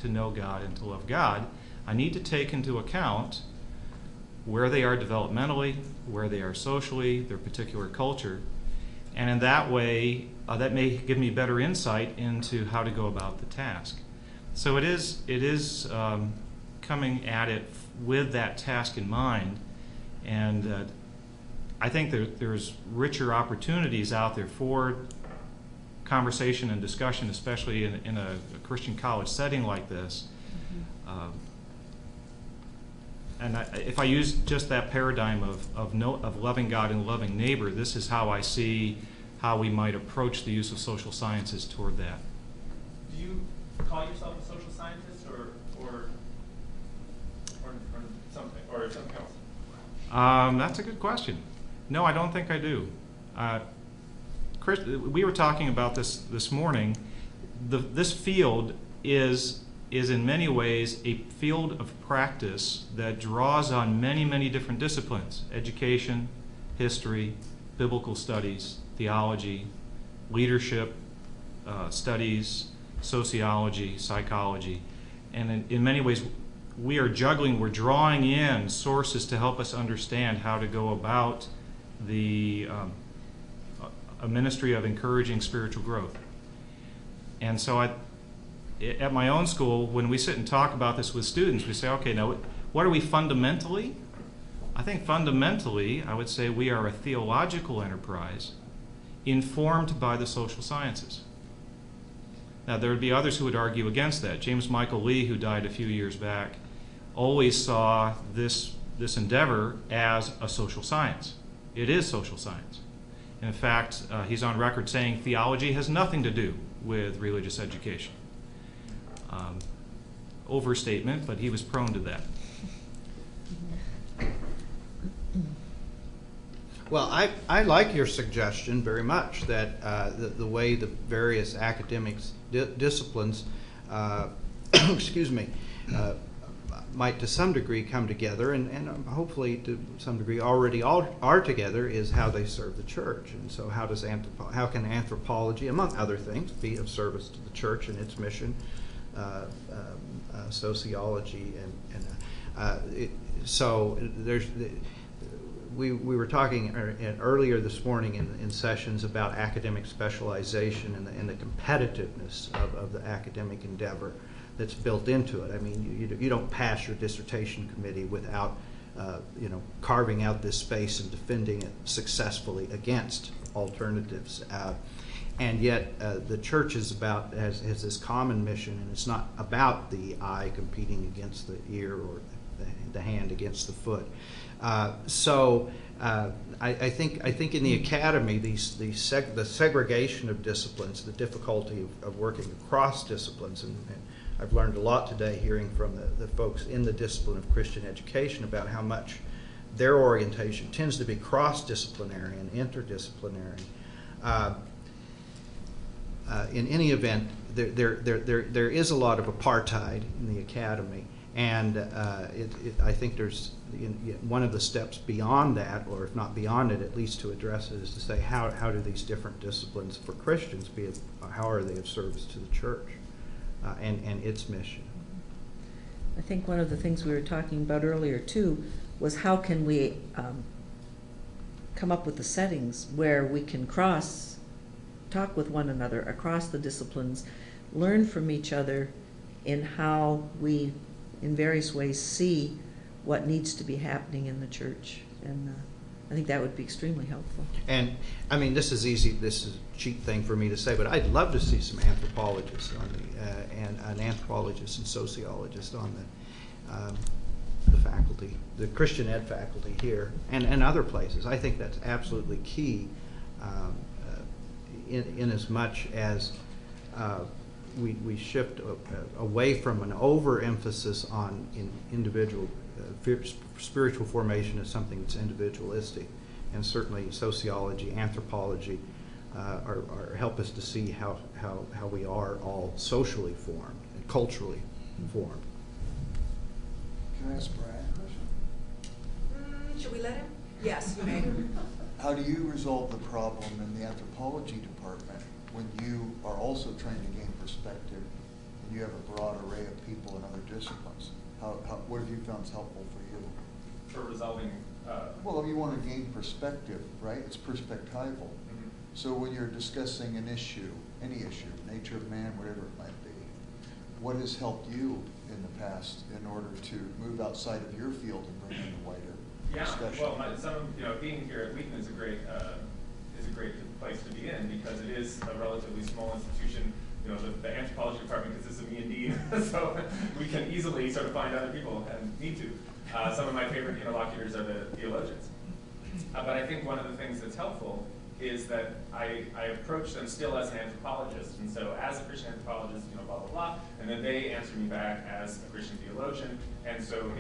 to know God and to love God, I need to take into account where they are developmentally, where they are socially, their particular culture, and in that way, that may give me better insight into how to go about the task. So it is coming at it with that task in mind, and I think there's richer opportunities out there for conversation and discussion, especially in a Christian college setting like this. And if I use just that paradigm of loving God and loving neighbor, this is how I see how we might approach the use of social sciences toward that. Do you call yourself a social scientist or something else? That's a good question. No, I don't think I do. Chris, we were talking about this morning. This field is in many ways a field of practice that draws on many, many different disciplines: education, history, biblical studies, theology, leadership studies, sociology, psychology. And in many ways, we're drawing in sources to help us understand how to go about a ministry of encouraging spiritual growth. And so at my own school, when we sit and talk about this with students, we say, okay, now what are we fundamentally? I think fundamentally, I would say we are a theological enterprise informed by the social sciences. Now, there would be others who would argue against that. James Michael Lee, who died a few years back, always saw this endeavor as a social science. It is social science. In fact, he's on record saying theology has nothing to do with religious education. Overstatement, but he was prone to that. Well, I like your suggestion very much that the way the various academics disciplines, excuse me, might to some degree come together, and hopefully to some degree already are together, is how they serve the church. And so how can anthropology, among other things, be of service to the church and its mission, sociology, so there's... We were talking earlier this morning in sessions about academic specialization and the competitiveness of the academic endeavor that's built into it. I mean, you don't pass your dissertation committee without carving out this space and defending it successfully against alternatives. And yet the church has this common mission, and it's not about the eye competing against the ear or the hand against the foot. So I think in the academy, the segregation of disciplines, the difficulty of working across disciplines, and I've learned a lot today hearing from the folks in the discipline of Christian education about how much their orientation tends to be cross-disciplinary and interdisciplinary. In any event, there is a lot of apartheid in the academy. And I think there's one of the steps beyond that, or if not beyond it, at least to address it, is to say how do these different disciplines for Christians how are they of service to the church and its mission? I think one of the things we were talking about earlier too was how can we come up with the settings where we can talk with one another across the disciplines, learn from each other in how we in various ways see what needs to be happening in the church, and I think that would be extremely helpful. And I mean, this is easy. This is a cheap thing for me to say, but I'd love to see some anthropologists on and an anthropologist and sociologist on the faculty, the Christian ed faculty here, and other places. I think that's absolutely key, in as much as we shift away from an overemphasis on individual spiritual formation as something that's individualistic, and certainly sociology, anthropology help us to see how we are all socially formed and culturally formed. Can I ask Brad a question? Should we let him? Yes, you may. How do you resolve the problem in the anthropology department when you are also trying to gain perspective and you have a broad array of people in other disciplines. What have you found is helpful for you? For resolving. Well, if you want to gain perspective, right? It's perspectival. Mhm. So when you're discussing an issue, any issue, nature of man, whatever it might be, what has helped you in the past in order to move outside of your field and bring in a wider discussion? Well, being here at Wheaton is a great place to be in because it is a relatively small institution. The anthropology department consists of me and Dean, so we can easily sort of find other people and need to. Some of my favorite interlocutors are the theologians. But I think one of the things that's helpful is that I approach them still as an anthropologist, and so as a Christian anthropologist, blah, blah, blah, and then they answer me back as a Christian theologian, and so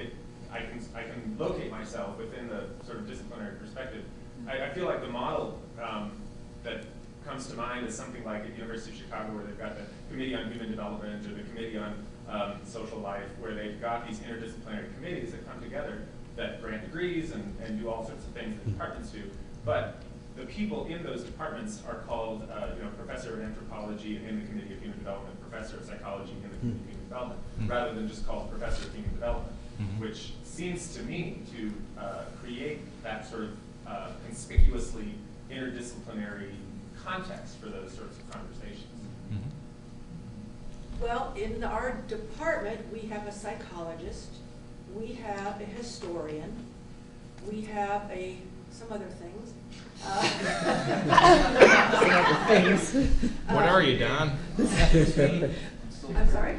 I can locate myself within the sort of disciplinary perspective. I feel like the model that comes to mind is something like at University of Chicago, where they've got the Committee on Human Development or the Committee on Social Life, where they've got these interdisciplinary committees that come together that grant degrees and do all sorts of things that departments do. But the people in those departments are called professor of anthropology in the Committee of Human Development, professor of psychology in the Committee of Human Development, rather than just called professor of human development, which seems to me to create that sort of conspicuously interdisciplinary context for those sorts of conversations. Well, in our department, we have a psychologist, we have a historian, we have some other things. Some other things. What are you, Don? I'm sorry?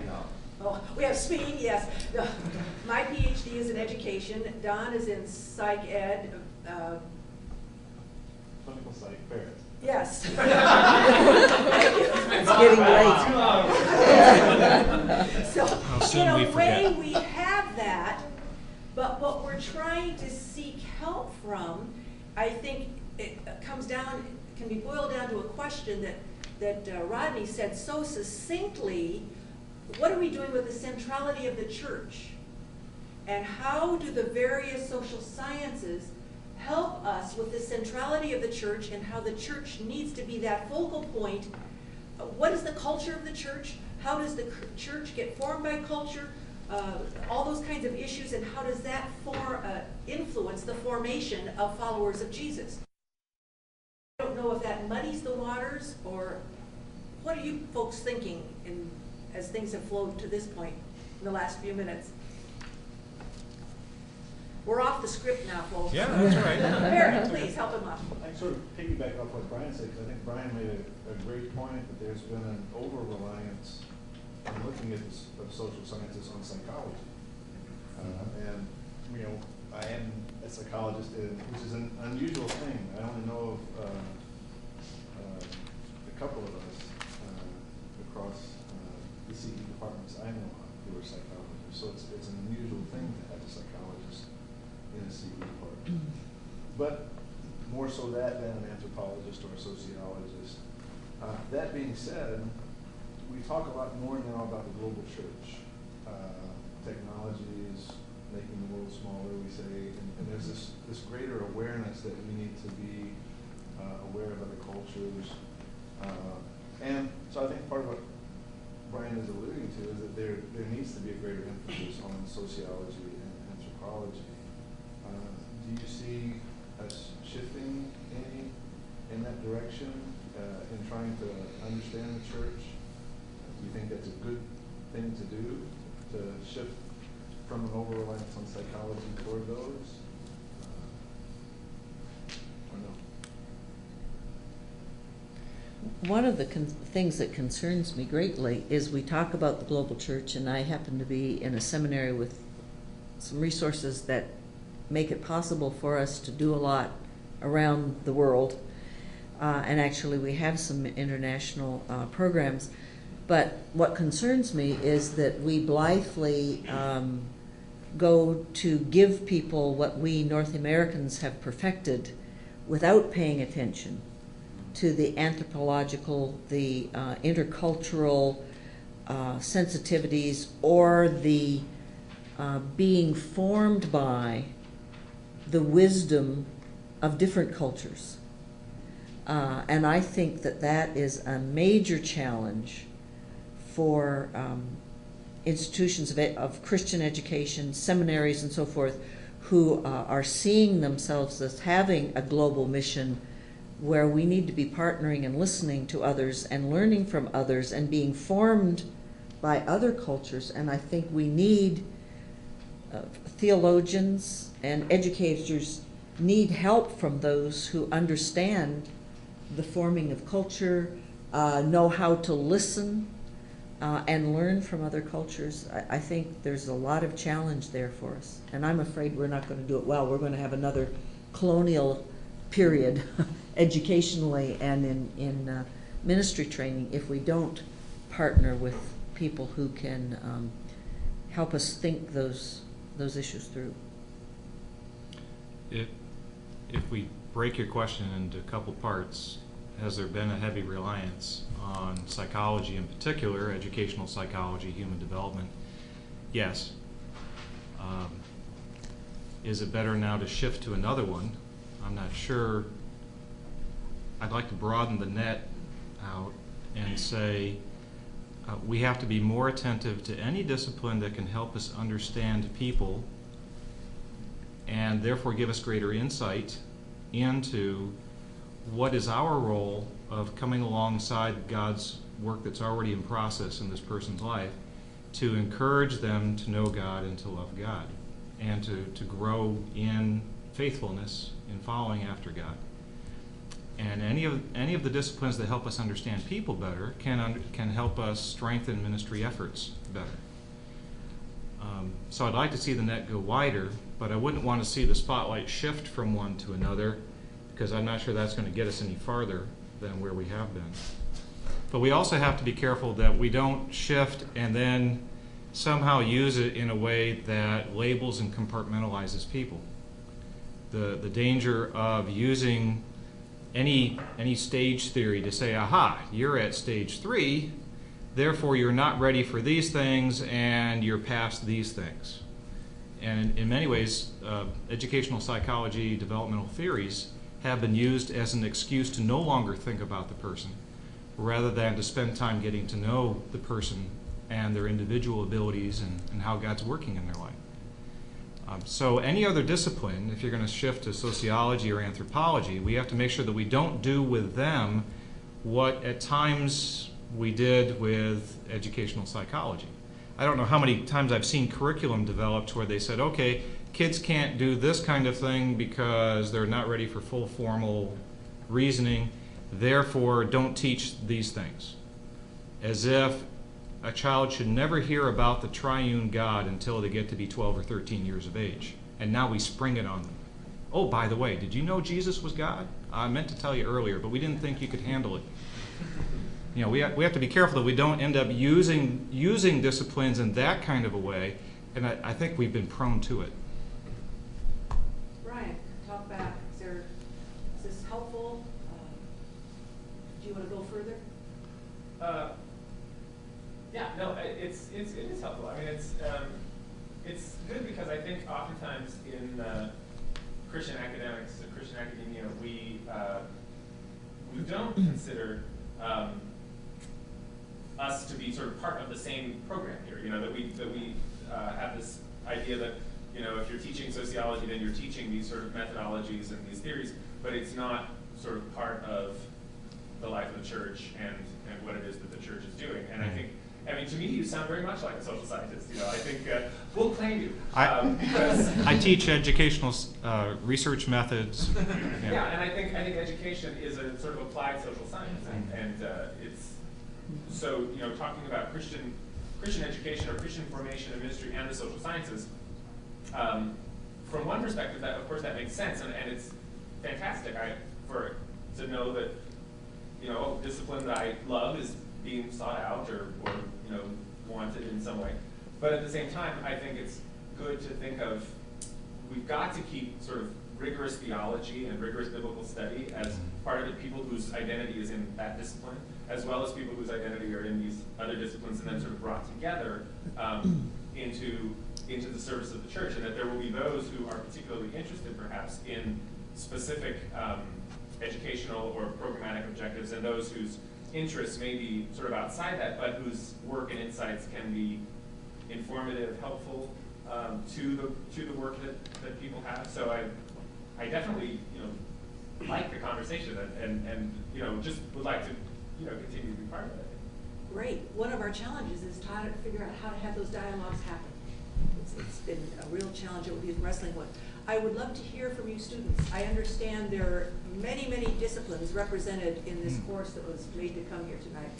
Oh, we have SPEED, yes. My PhD is in education. Don is in psych ed. Clinical psych, parents. Yes. It's getting late. So, in a way, we have that, but what we're trying to seek help from, I think it can be boiled down to a question that Rodney said so succinctly. What are we doing with the centrality of the church? And how do the various social sciences help us with the centrality of the church and how the church needs to be that focal point? What is the culture of the church? How does the church get formed by culture? All those kinds of issues, and how does that influence the formation of followers of Jesus? I don't know if that muddies the waters, or what are you folks thinking as things have flowed to this point in the last few minutes? We're off the script now, folks. Yeah, that's right. Barrett, please help him up. I sort of piggyback off what Brian said, because I think Brian made a great point that there's been an over-reliance in looking at of social sciences on psychology. And, I am a psychologist, which is an unusual thing. I only know of a couple of us across the CE departments I know of who are psychologists. So it's an unusual thing to have a psychologist in a CE department. But more so that than an anthropologist or a sociologist. That being said, we talk a lot more now about the global church. Technology is making the world smaller, we say, and there's this greater awareness that we need to be aware of other cultures. And so I think part of what Brian is alluding to is that there needs to be a greater emphasis on sociology and anthropology. Do you see us shifting any in that direction in trying to understand the church? Do you think that's a good thing to do, to shift from an over-reliance on psychology toward those? Or no? One of the things that concerns me greatly is we talk about the global church, and I happen to be in a seminary with some resources that make it possible for us to do a lot around the world. And actually we have some international programs. But what concerns me is that we blithely go to give people what we North Americans have perfected without paying attention to the anthropological, the intercultural sensitivities, or the being formed by the wisdom of different cultures. And I think that is a major challenge for institutions of Christian education, seminaries and so forth, who are seeing themselves as having a global mission where we need to be partnering and listening to others and learning from others and being formed by other cultures. And I think we need theologians and educators need help from those who understand the forming of culture, know how to listen and learn from other cultures. I think there's a lot of challenge there for us. And I'm afraid we're not going to do it well. We're going to have another colonial period educationally and in ministry training if we don't partner with people who can help us think those issues through. If we break your question into a couple parts, has there been a heavy reliance on psychology, in particular, educational psychology, human development? Yes. Is it better now to shift to another one? I'm not sure. I'd like to broaden the net out and say we have to be more attentive to any discipline that can help us understand people and therefore give us greater insight into what is our role of coming alongside God's work that's already in process in this person's life to encourage them to know God and to love God and to grow in faithfulness in following after God. And any of the disciplines that help us understand people better can help us strengthen ministry efforts better. So I'd like to see the net go wider, but I wouldn't want to see the spotlight shift from one to another, because I'm not sure that's going to get us any farther than where we have been. But we also have to be careful that we don't shift and then somehow use it in a way that labels and compartmentalizes people. The danger of using any stage theory to say, aha, you're at stage 3, therefore you're not ready for these things and you're past these things. And in many ways, educational psychology, developmental theories have been used as an excuse to no longer think about the person, rather than to spend time getting to know the person and their individual abilities and how God's working in their life. So any other discipline, if you're going to shift to sociology or anthropology, we have to make sure that we don't do with them what at times we did with educational psychology. I don't know how many times I've seen curriculum developed where they said, okay, kids can't do this kind of thing because they're not ready for full formal reasoning, therefore don't teach these things. As if a child should never hear about the triune God until they get to be 12 or 13 years of age. And now we spring it on them. Oh, by the way, did you know Jesus was God? I meant to tell you earlier, but we didn't think you could handle it. You know, we have to be careful that we don't end up using disciplines in that kind of a way, and I think we've been prone to it. Brian, talk back. Is this helpful? Do you want to go further? Yeah, no, it is helpful. I mean, it's good because I think oftentimes in Christian academics, Christian academia, we don't consider us to be sort of part of the same program here. You know, that we have this idea that, you know, if you're teaching sociology, then you're teaching these sort of methodologies and these theories, but it's not sort of part of the life of the church and what it is that the church is doing. And I mean, to me, you sound very much like a social scientist. You know, I think we'll claim you because I teach educational research methods. Yeah, and I think education is a sort of applied social science, and it's so, you know, talking about Christian education or Christian formation of ministry and the social sciences. From one perspective, that of course that makes sense, and it's fantastic to know that, you know, discipline that I love is being sought out or you know, wanted in some way. But at the same time, I think it's good to think of, we've got to keep sort of rigorous theology and rigorous biblical study as part of it, people whose identity is in that discipline, as well as people whose identity are in these other disciplines, and then sort of brought together into the service of the church, and that there will be those who are particularly interested perhaps in specific educational or programmatic objectives, and those whose interests may be sort of outside that, but whose work and insights can be informative, helpful to the work that people have. So I definitely like the conversation and just would like to continue to be part of it. Great. One of our challenges is to figure out how to have those dialogues happen. It's been a real challenge that we've been wrestling with. I would love to hear from you students. I understand there are many, many disciplines represented in this course that was made to come here tonight.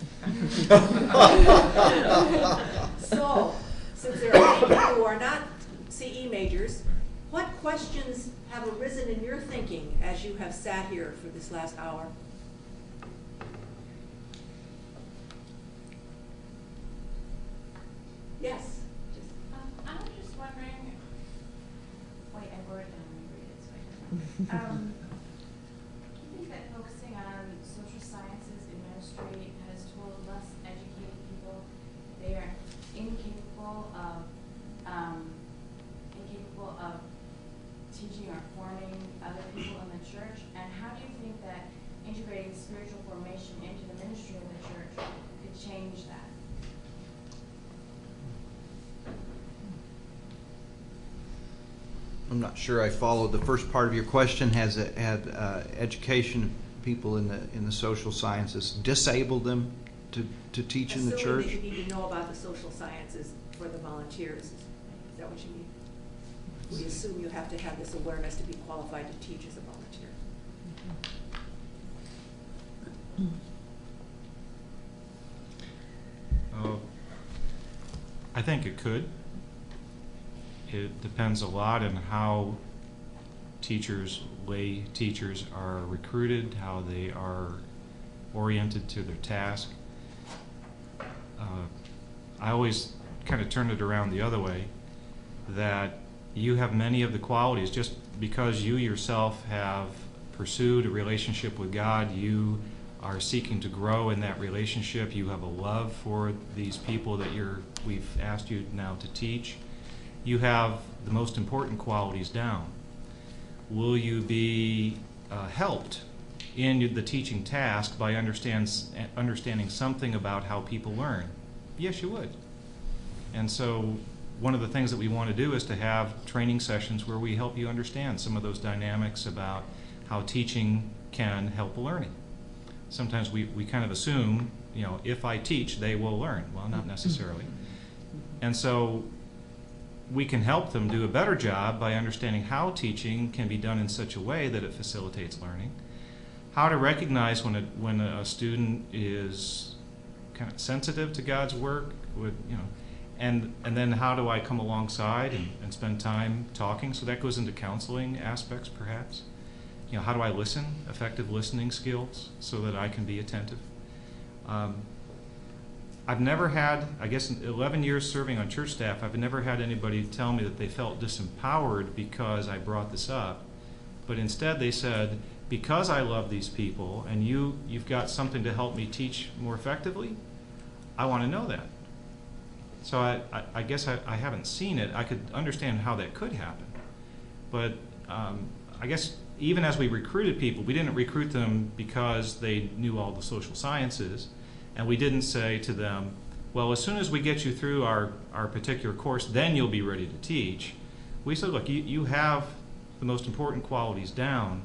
So, since there are many people who are not CE majors, what questions have arisen in your thinking as you have sat here for this last hour? Yes. I was just wondering. Wait, I wrote it down. Let me read it so I can. Do you think that focusing on social sciences in ministry has told less educated people they are incapable of teaching or forming other people in the church? And how do you think that integrating spiritual formation into the ministry of the church could change that? I'm not sure I followed the first part of your question. Has it had education of people in the social sciences disabled them to teach in the church? Assuming that you need to know about the social sciences for the volunteers. Is that what you mean? We assume you have to have this awareness to be qualified to teach as a volunteer. I think it could. It depends a lot on how lay teachers are recruited, how they are oriented to their task. I always kind of turn it around the other way, that you have many of the qualities. Just because you yourself have pursued a relationship with God, you are seeking to grow in that relationship, you have a love for these people that we've asked you now to teach, you have the most important qualities down. Will you be helped in the teaching task by understanding something about how people learn? Yes, you would. And so one of the things that we want to do is to have training sessions where we help you understand some of those dynamics about how teaching can help learning. Sometimes we kind of assume, if I teach, they will learn. Well, not necessarily. And so we can help them do a better job by understanding how teaching can be done in such a way that it facilitates learning. How to recognize when a student is kind of sensitive to God's work, and then how do I come alongside and spend time talking? So that goes into counseling aspects, perhaps. How do I listen? Effective listening skills so that I can be attentive. I've never had, I guess in 11 years serving on church staff, I've never had anybody tell me that they felt disempowered because I brought this up. But instead they said, because I love these people and you've got something to help me teach more effectively, I want to know that. So I guess I haven't seen it. I could understand how that could happen. But I guess even as we recruited people, we didn't recruit them because they knew all the social sciences. And we didn't say to them, well, as soon as we get you through our particular course, then you'll be ready to teach. We said, look, you have the most important qualities down.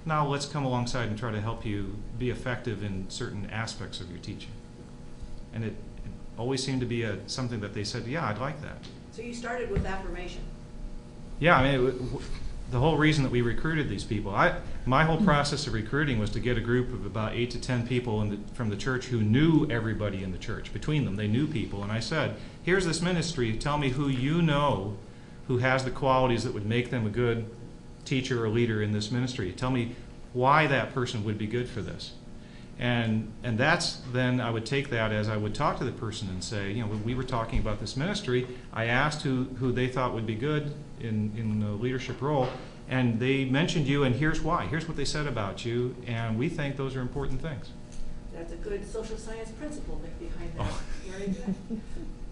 Now let's come alongside and try to help you be effective in certain aspects of your teaching. And it always seemed to be something that they said, yeah, I'd like that. So you started with affirmation. Yeah, I mean, the whole reason that we recruited these people, my whole process of recruiting was to get a group of about 8 to 10 people from the church who knew everybody in the church. Between them, they knew people. And I said, here's this ministry. Tell me who you know who has the qualities that would make them a good teacher or leader in this ministry. Tell me why that person would be good for this. And that's then I would take that as I would talk to the person and say, we were talking about this ministry. I asked who they thought would be good in the leadership role, and they mentioned you, and here's why. Here's what they said about you, and we think those are important things. That's a good social science principle behind that. Oh. Very good.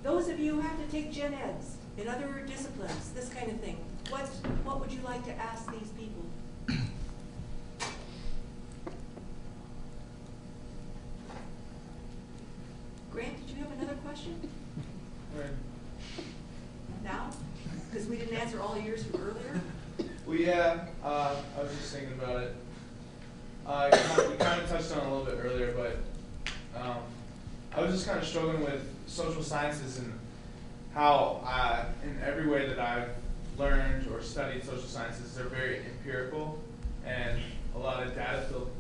Those of you who have to take gen eds in other disciplines, this kind of thing, what would you like to ask these people? answer all yours from earlier? Well, yeah, I was just thinking about it. You kind of touched on it a little bit earlier, but I was just kind of struggling with social sciences and how, in every way that I've learned or studied social sciences, they're very empirical and a lot of data-filled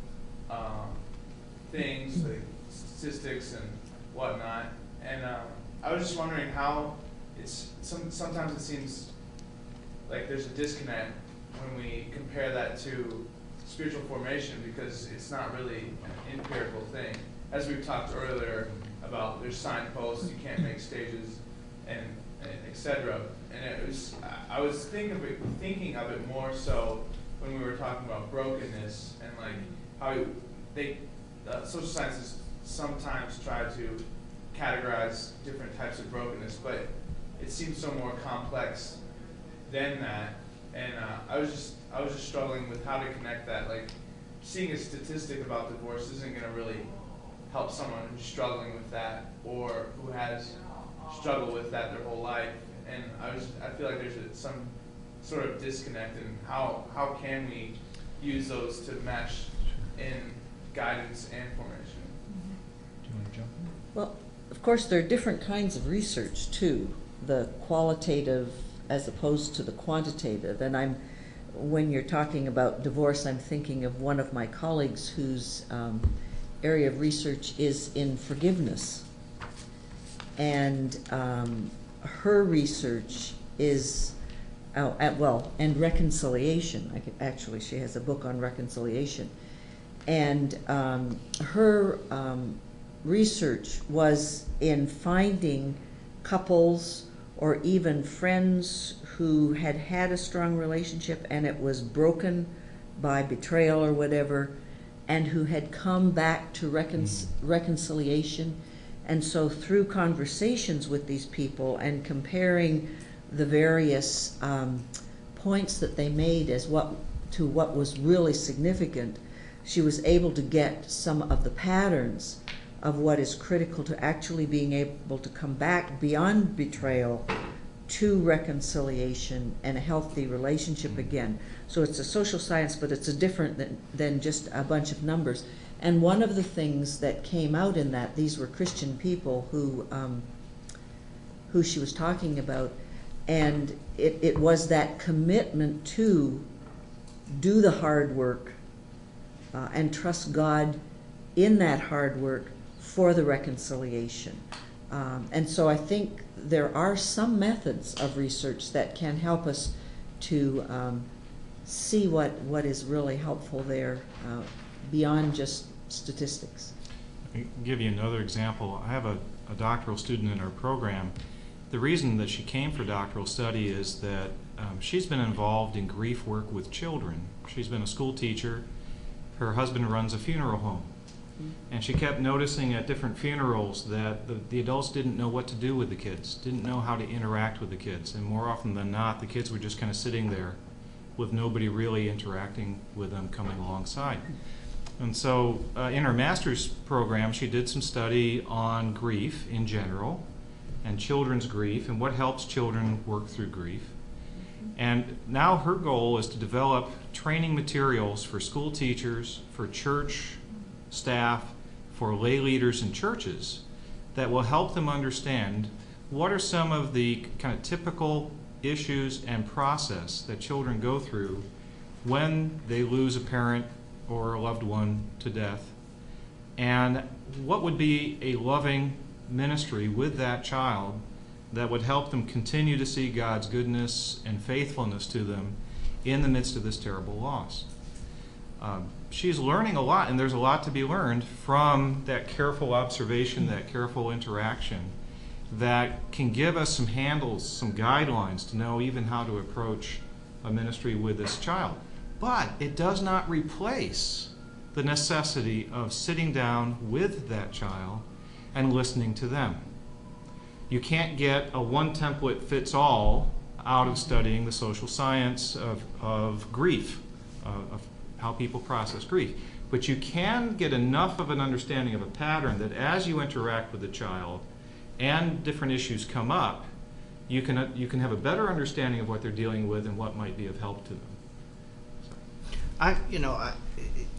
things like statistics and whatnot. And I was just wondering how sometimes it seems like there's a disconnect when we compare that to spiritual formation, because it's not really an empirical thing. As we've talked earlier about, there's signposts, you can't make stages, and etc. And I was thinking of it more so when we were talking about brokenness and like how social sciences sometimes try to categorize different types of brokenness, but it seems so more complex than that. And I was just struggling with how to connect that. Like, seeing a statistic about divorce isn't going to really help someone who's struggling with that or who has struggled with that their whole life. And I feel like there's some sort of disconnect in how can we use those to mesh in guidance and formation. Do you want to jump in? Well, of course, there are different kinds of research too, the qualitative as opposed to the quantitative. And when you're talking about divorce, I'm thinking of one of my colleagues whose area of research is in forgiveness. And her research is, and reconciliation. Actually, she has a book on reconciliation. And her research was in finding couples or even friends who had had a strong relationship and it was broken by betrayal or whatever, and who had come back to reconciliation. And so through conversations with these people and comparing the various points that they made as what was really significant, she was able to get some of the patterns of what is critical to actually being able to come back beyond betrayal to reconciliation and a healthy relationship again. So it's a social science, but it's a different than just a bunch of numbers. And one of the things that came out in that, these were Christian people who she was talking about, and it was that commitment to do the hard work and trust God in that hard work for the reconciliation. And so I think there are some methods of research that can help us to see what is really helpful there beyond just statistics. I can give you another example. I have a doctoral student in our program. The reason that she came for doctoral study is that she's been involved in grief work with children. She's been a school teacher. Her husband runs a funeral home. And she kept noticing at different funerals that the adults didn't know what to do with the kids, didn't know how to interact with the kids. And more often than not, the kids were just kind of sitting there with nobody really interacting with them, coming alongside. And so in her master's program, she did some study on grief in general and children's grief and what helps children work through grief. And now her goal is to develop training materials for school teachers, for church staff, for lay leaders in churches that will help them understand what are some of the kind of typical issues and process that children go through when they lose a parent or a loved one to death, and what would be a loving ministry with that child that would help them continue to see God's goodness and faithfulness to them in the midst of this terrible loss. She's learning a lot, and there's a lot to be learned from that careful observation, that careful interaction that can give us some handles, some guidelines to know even how to approach a ministry with this child. But it does not replace the necessity of sitting down with that child and listening to them. You can't get a one-template-fits-all out of studying the social science of grief, of how people process grief. But you can get enough of an understanding of a pattern that as you interact with the child and different issues come up, you can have a better understanding of what they're dealing with and what might be of help to them.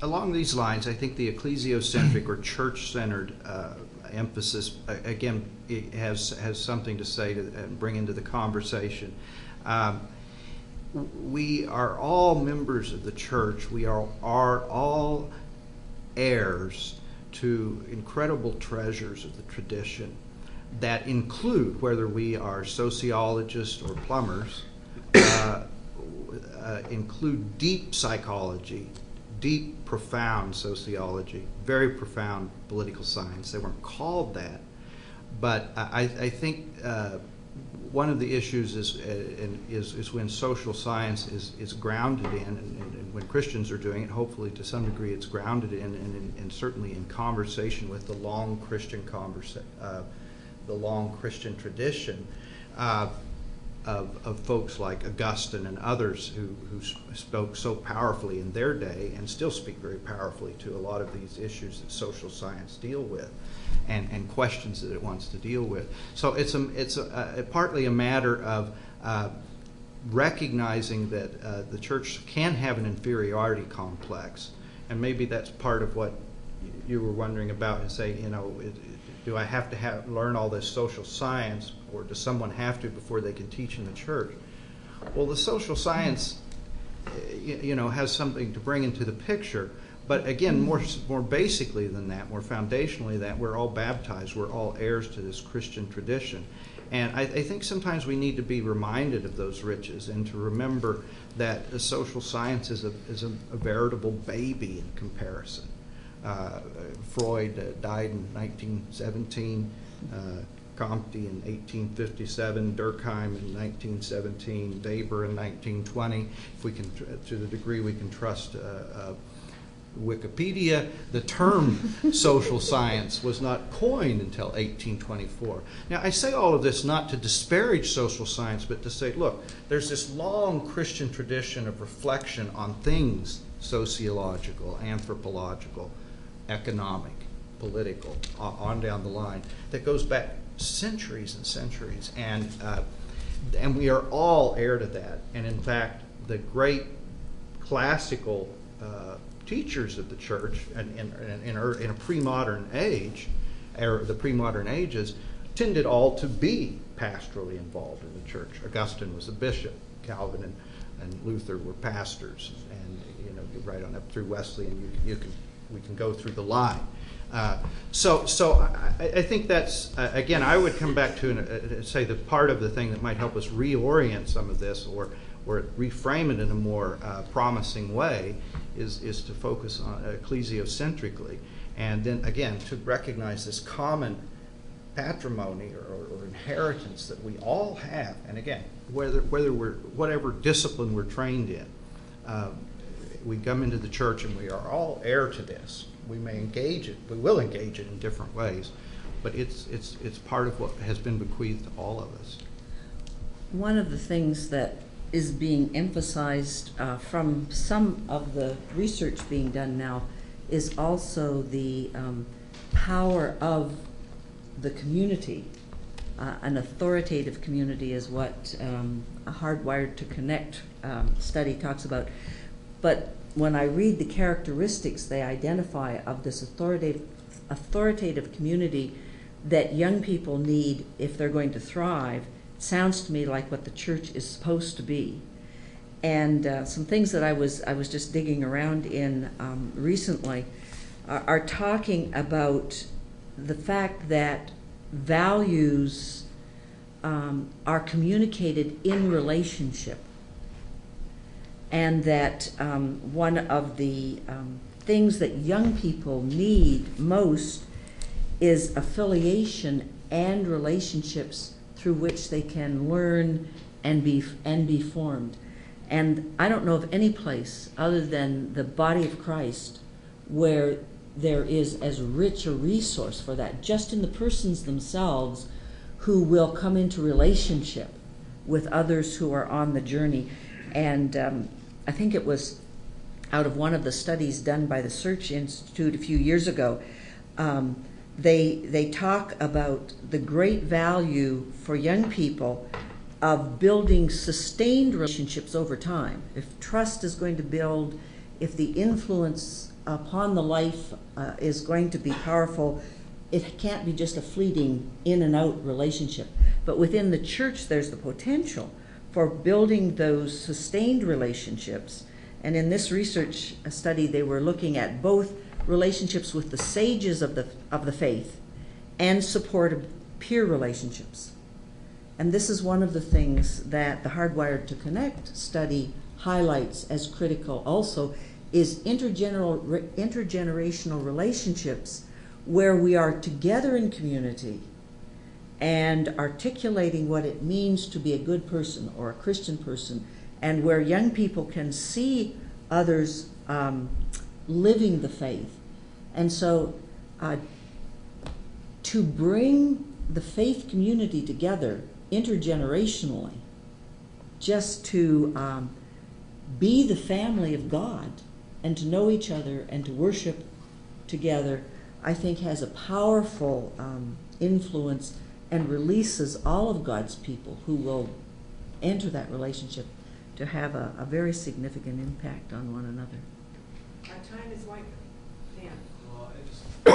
Along these lines, I think the ecclesiocentric or church-centered emphasis, again, it has something to say and bring into the conversation. We are all members of the church. We are all heirs to incredible treasures of the tradition that include, whether we are sociologists or plumbers, include deep psychology, deep, profound sociology, very profound political science. They weren't called that, but I think one of the issues is when social science is grounded in, and when Christians are doing it, hopefully to some degree it's grounded in, and certainly in conversation with the long Christian tradition of folks like Augustine and others who spoke so powerfully in their day and still speak very powerfully to a lot of these issues that social science deal with and questions that it wants to deal with. So it's partly a matter of recognizing that the church can have an inferiority complex, and maybe that's part of what you were wondering about, and say, do I have to learn all this social science, or does someone have to before they can teach in the church? Well, the social science, has something to bring into the picture. But again, more basically than that, more foundationally, that we're all baptized, we're all heirs to this Christian tradition. And I think sometimes we need to be reminded of those riches and to remember that the social science is a veritable baby in comparison. Freud died in 1917, Comte in 1857, Durkheim in 1917, Weber in 1920. If we can, to the degree we can trust Wikipedia, the term social science was not coined until 1824. Now, I say all of this not to disparage social science, but to say, look, there's this long Christian tradition of reflection on things sociological, anthropological, economic, political, on down the line, that goes back centuries and centuries, and we are all heir to that. And in fact, the great classical teachers of the church in a pre-modern age, or the pre-modern ages, tended all to be pastorally involved in the church. Augustine was a bishop, Calvin and Luther were pastors, and right on up through Wesley, and we can go through the line. So I think that's, again, I would come back to say that part of the thing that might help us reorient some of this or reframe it in a more promising way is to focus on ecclesiocentrically, and then again to recognize this common patrimony or inheritance that we all have. And again, whatever discipline we're trained in, we come into the church and we are all heir to this. We may engage it, we will engage it in different ways, but it's part of what has been bequeathed to all of us. One of the things that is being emphasized from some of the research being done now is also the power of the community. An authoritative community is what a Hardwired to Connect study talks about. But when I read the characteristics they identify of this authoritative community that young people need if they're going to thrive, sounds to me like what the church is supposed to be. And some things that I was just digging around in recently are talking about the fact that values are communicated in relationship, and that one of the things that young people need most is affiliation and relationships through which they can learn and be formed. And I don't know of any place other than the body of Christ where there is as rich a resource for that, just in the persons themselves who will come into relationship with others who are on the journey. And I think it was out of one of the studies done by the Search Institute a few years ago, they talk about the great value for young people of building sustained relationships over time. If trust is going to build, if the influence upon the life is going to be powerful, it can't be just a fleeting in and out relationship. But within the church, there's the potential for building those sustained relationships. And in this research study, they were looking at both relationships with the sages of the faith and supportive peer relationships. And this is one of the things that the Hardwired to Connect study highlights as critical also, is intergenerational relationships where we are together in community and articulating what it means to be a good person or a Christian person, and where young people can see others living the faith. And so to bring the faith community together intergenerationally, just to be the family of God and to know each other and to worship together, I think has a powerful influence and releases all of God's people who will enter that relationship to have a very significant impact on one another. Our time is winding. Dan. Well, I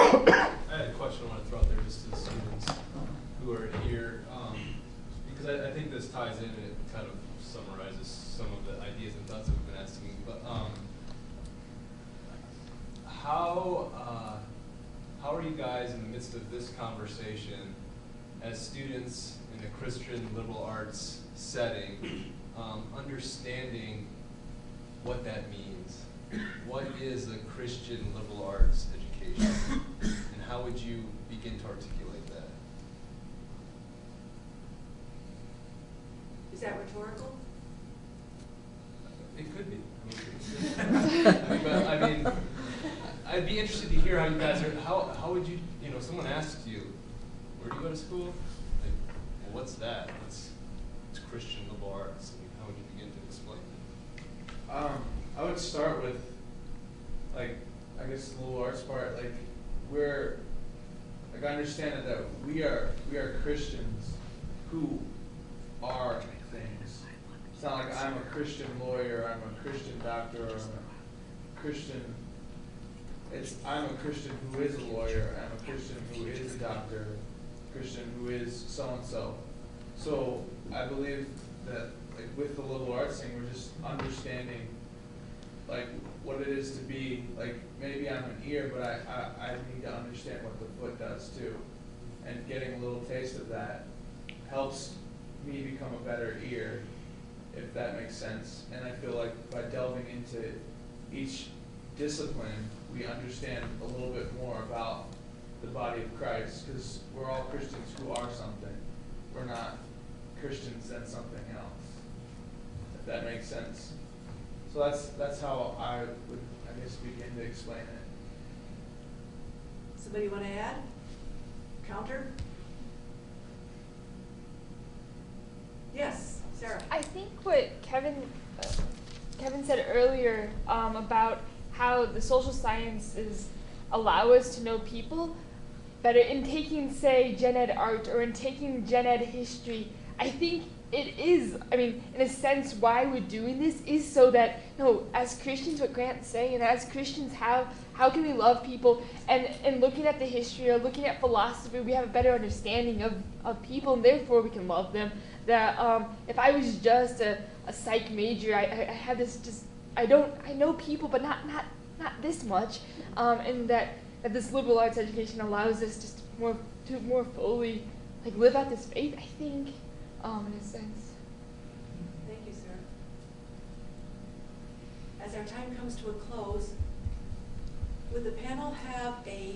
had a question I want to throw out there just to the students who are here, because I think this ties in and it kind of summarizes some of the ideas and thoughts that we've been asking. But how are you guys in the midst of this conversation as students in a Christian liberal arts setting, understanding what that means? What is a Christian liberal arts education, and how would you begin to articulate that? Is that rhetorical? It could be. I mean, I'd be interested to hear how you guys are. How would you? Someone asks you, where do you go to school? Like, well, what's that? It's Christian liberal arts. I mean, how would you begin to explain that? I would start with, I guess the liberal arts part. I understand that we are Christians who are things. It's not like I'm a Christian lawyer, I'm a Christian doctor, or I'm a Christian. I'm a Christian who is a lawyer, I'm a Christian who is a doctor, Christian who is so-and-so. So I believe that with the liberal arts thing, we're just understanding what it is to be, maybe I'm an ear, but I need to understand what the foot does too. And getting a little taste of that helps me become a better ear, if that makes sense. And I feel like by delving into each discipline, we understand a little bit more about the body of Christ, because we're all Christians who are something. We're not Christians and something else, if that makes sense. So that's how I would, I guess, begin to explain it. Somebody want to add? Counter? Yes, Sarah. I think what Kevin said earlier about how the social sciences allow us to know people better in taking, say, gen ed art or in taking gen ed history, I think it is, in a sense, why we're doing this is so that, as Christians, what Grant's saying, as Christians, how can we love people? And looking at the history or looking at philosophy, we have a better understanding of people, and therefore we can love them. That if I was just a psych major, I had this I know people, but not this much, and that this liberal arts education allows us just to more fully live out this faith, I think. In a sense. Thank you, sir. As our time comes to a close, would the panel have a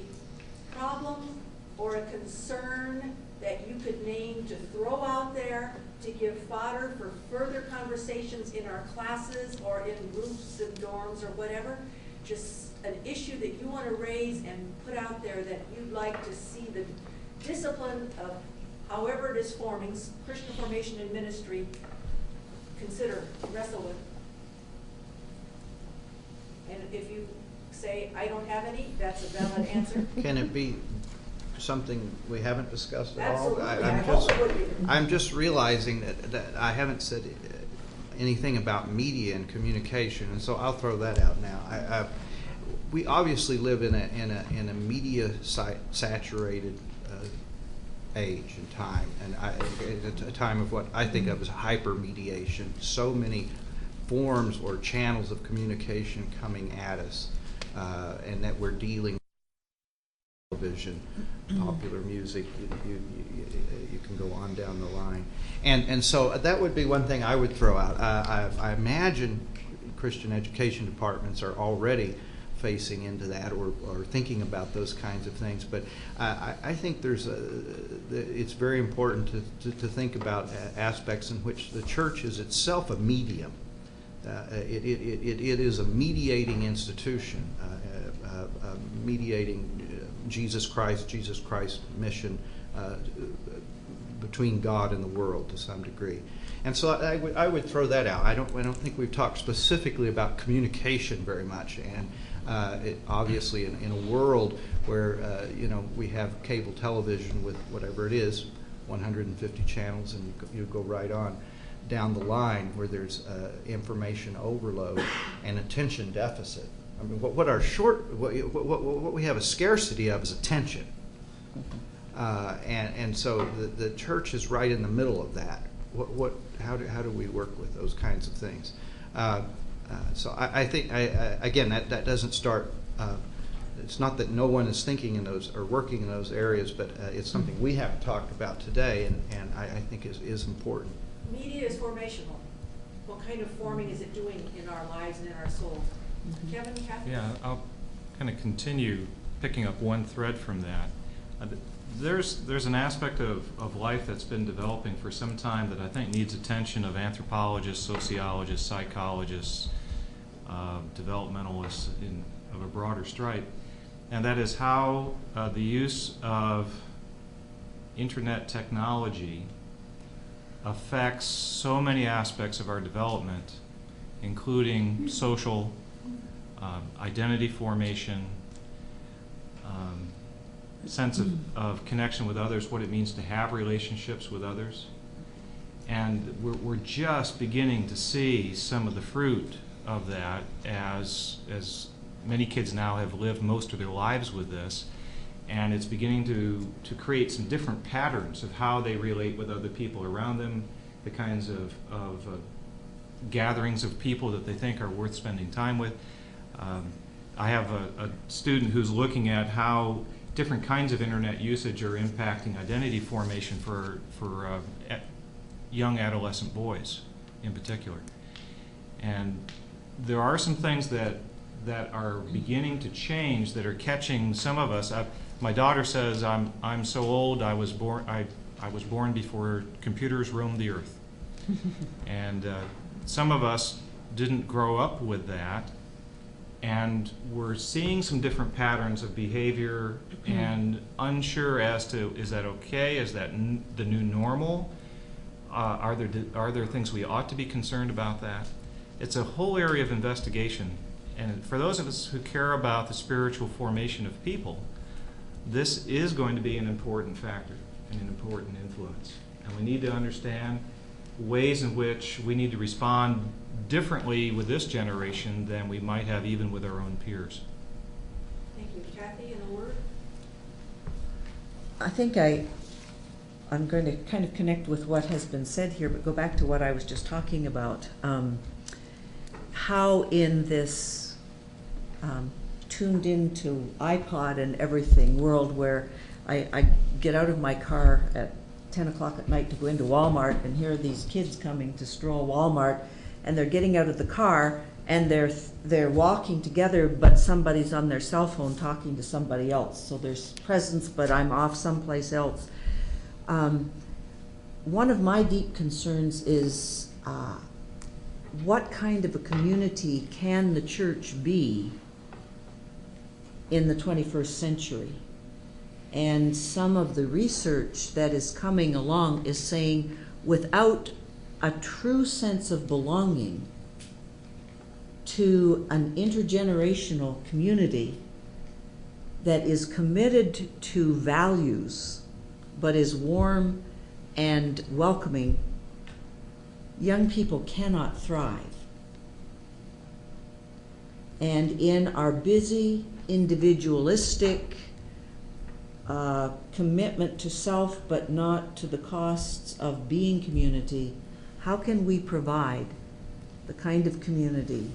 problem or a concern that you could name to throw out there to give fodder for further conversations in our classes or in groups and dorms or whatever? Just an issue that you want to raise and put out there that you'd like to see the discipline of however it is forming, Christian formation and ministry, consider, wrestle with. And if you say, I don't have any, that's a valid answer. Can it be something we haven't discussed at all? Absolutely, I hope it would be. I'm just realizing that I haven't said anything about media and communication, and so I'll throw that out now. We obviously live in a media saturated age and time, and a time of what I think of as hypermediation. So many forms or channels of communication coming at us, and that we're dealing with television, popular music. You can go on down the line, and so that would be one thing I would throw out. I imagine Christian education departments are already facing into that or thinking about those kinds of things. But I think it's very important to think about aspects in which the church is itself a medium. It is a mediating institution, mediating Jesus Christ mission between God and the world to some degree. And so I would throw that out. I don't think we've talked specifically about communication very much, and obviously in a world where we have cable television with whatever it is, 150 channels, and you go right on down the line where there's information overload and attention deficit. I mean, what we have a scarcity of is attention, and so the church is right in the middle of that. How do we work with those kinds of things? So I think again that doesn't start. It's not that no one is thinking in those or working in those areas, but it's something we haven't talked about today, and I think is important. Media is formational. What kind of forming is it doing in our lives and in our souls? Kevin, Kathy? Yeah, I'll kind of continue picking up one thread from that. There's an aspect of life that's been developing for some time that I think needs attention of anthropologists, sociologists, psychologists, developmentalists of a broader stripe, and that is how the use of internet technology affects so many aspects of our development, including social identity formation, sense of connection with others, what it means to have relationships with others. And we're just beginning to see some of the fruit of that as many kids now have lived most of their lives with this. And it's beginning to create some different patterns of how they relate with other people around them, the kinds of gatherings of people that they think are worth spending time with. I have a student who's looking at how different kinds of internet usage are impacting identity formation for young adolescent boys in particular. And there are some things that are beginning to change that are catching some of us. My daughter says, I'm so old, I was born before computers roamed the earth. And some of us didn't grow up with that, and we're seeing some different patterns of behavior and unsure as to, is that okay? Is that the new normal? Are there things we ought to be concerned about that? It's a whole area of investigation, and for those of us who care about the spiritual formation of people, this is going to be an important factor and an important influence. And we need to understand ways in which we need to respond differently with this generation than we might have even with our own peers. Thank you. Kathy, in a word? I think I'm going to kind of connect with what has been said here, but go back to what I was just talking about. How in this tuned into iPod and everything world where I get out of my car at 10 o'clock at night to go into Walmart, and here are these kids coming to stroll Walmart, and they're getting out of the car and they're walking together, but somebody's on their cell phone talking to somebody else. So there's presence, but I'm off someplace else. One of my deep concerns is what kind of a community can the church be in the 21st century? And some of the research that is coming along is saying without a true sense of belonging to an intergenerational community, that is committed to values, but is warm and welcoming, young people cannot thrive. And in our busy, individualistic commitment to self, but not to the costs of being community, how can we provide the kind of community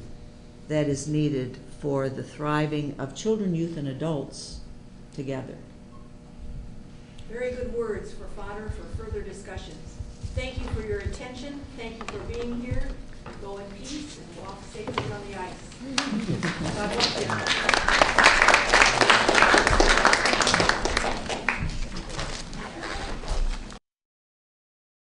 that is needed for the thriving of children, youth, and adults together? Very good words for fodder for further discussions. Thank you for your attention. Thank you for being here. Go in peace and walk safely on the ice. God bless you.